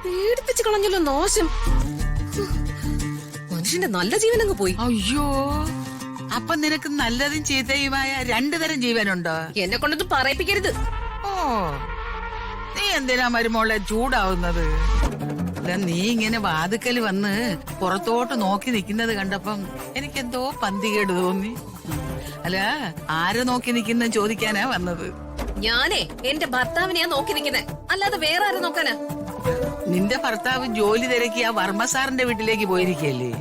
പേടിപ്പിച്ച് കളഞ്ഞല്ലോ നാശം. മനുഷ്യന്റെ നല്ല ജീവനങ്ങ് പോയി. അയ്യോ, അപ്പൊ നിനക്ക് നല്ലതും ചീത്തയുമായ രണ്ടു തരം ജീവനുണ്ടോ? എന്നെ കൊണ്ടൊന്നും പറയിപ്പിക്കരുത്. ഓ, നീ എന്തിനാ മരുമോളെ ചൂടാവുന്നത്? അല്ല, നീ ഇങ്ങനെ വാതുക്കല് വന്ന് പുറത്തോട്ട് നോക്കി നിക്കുന്നത് കണ്ടപ്പം എനിക്കെന്തോ പന്തികേട് തോന്നി. അല്ല, ആരെ നോക്കി നിക്കുന്ന ചോദിക്കാനാ വന്നത്. ഞാനേ എന്റെ ഭർത്താവിനെയാ നോക്കി നിക്കുന്നെ, അല്ലാതെ വേറെ ആരെ നോക്കാനാ? നിന്റെ ഭർത്താവ് ജോലി തിരക്കി ആ വർമ്മ സാറിന്റെ വീട്ടിലേക്ക് പോയിരിക്കല്ലേ.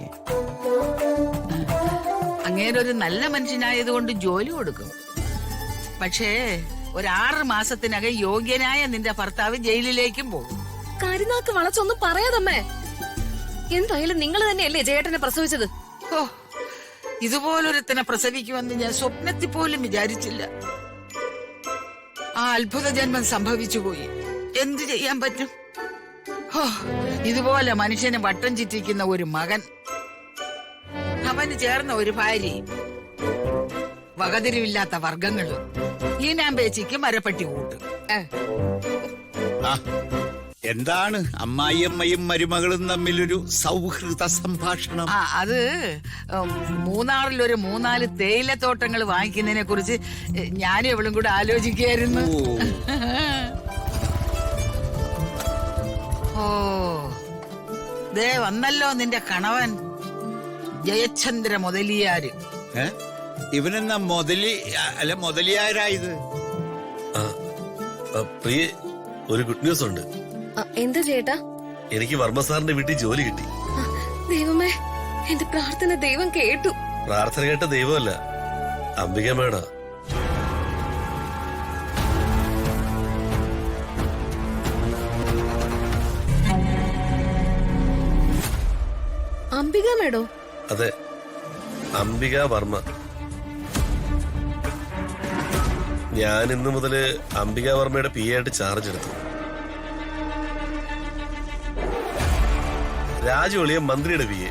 അങ്ങേരൊരു നല്ല മനുഷ്യനായതുകൊണ്ട് ജോലി കൊടുക്കും. പക്ഷേ ഒരു 6 മാസത്തിനകം യോഗ്യനായ നിന്റെ ഭർത്താവ് ജയിലിലേക്കും പോകും. കരുനാക്ക് വളച്ചൊന്നും പറയാതമ്മേ. എന്തായാലും നിങ്ങൾ തന്നെയല്ലേ ജയേട്ടനെ പ്രസവിച്ചത്. ഓ, ഇതുപോലൊരുത്തനെ പ്രസവിക്കുമെന്ന് ഞാൻ സ്വപ്നത്തിൽ പോലും വിചാരിച്ചില്ല. ആ അത്ഭുത ജന്മം സംഭവിച്ചു പോയി. എന്തു ചെയ്യാൻ പറ്റും? ഓ, ഇതുപോലെ മനുഷ്യനെ വട്ടം ചുറ്റിക്കുന്ന ഒരു മകൻ, അവന് ചേർന്ന ഒരു ഭാര്യ, വകതിരിവില്ലാത്ത വർഗങ്ങള്, ഈനാമ്പേച്ചിക്ക് മരപ്പട്ടി കൂട്ട്. എന്താണ് അമ്മായിയമ്മയും മരുമകളും തമ്മിലൊരു സൗഹൃദ സംഭാഷണം? അത് മൂന്നാറിലൊരു 3-4 തേയിലത്തോട്ടങ്ങൾ വാങ്ങിക്കുന്നതിനെ കുറിച്ച് ഞാനും ഇവളും കൂടെ ആലോചിക്കുകയായിരുന്നു. ഓ, ദേ വന്നല്ലോ നിന്റെ കണവൻ ജയചന്ദ്ര മുതലിയാര്. ഇവനെന്നാ മുതലിയാരായത്? പ്രിയ, ഒരു ഗുഡ് ന്യൂസ് ഉണ്ട്. എന്താ ചേട്ടാ? എനിക്ക് വർമ്മ സാറിന്റെ വീട്ടിൽ ജോലി കിട്ടി. ദൈവമേ, എന്റെ പ്രാർത്ഥന ദൈവം കേട്ടു. പ്രാർത്ഥന കേട്ട ദൈവമല്ല, അംബിക മേഡം. അംബിക മേഡോ? അതെ, അംബിക വർമ്മ. ഞാൻ ഇന്നു മുതല് അംബിക വർമ്മയുടെ പി ആയിട്ട് ചാർജ് എടുത്തു. രാജൊളിയ മന്ത്രിയുടെ പി എ,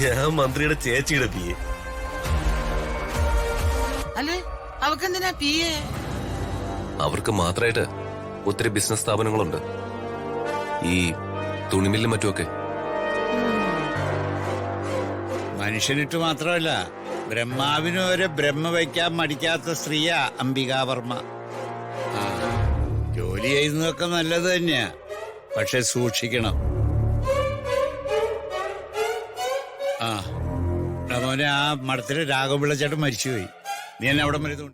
ഞാൻ മന്ത്രിയുടെ ചേച്ചിയുടെ പി എ. അല്ലേ, അവക്കെന്തിനാ പി എ? അവർക്ക് മാത്രമായിട്ട് ഒത്തിരി ബിസിനസ് സ്ഥാപനങ്ങളുണ്ട്, ഈ തുണിമില്ലും മറ്റുമൊക്കെ. മനുഷ്യനിട്ട് മാത്രമല്ല, ബ്രഹ്മാവിന് വരെ ബ്രഹ്മ വയ്ക്കാൻ മടിക്കാത്ത സ്ത്രീയാ അംബികാവർമ്മ. ജോലി ചെയ്യുന്നതൊക്കെ നല്ലത് തന്നെയാ, പക്ഷെ സൂക്ഷിക്കണം. മോനെ, ആ മഠത്തില് രാഘവപിള്ള ചേട്ടൻ മരിച്ചുപോയി. നീ എന്നെ അവിടെ മരുന്ന്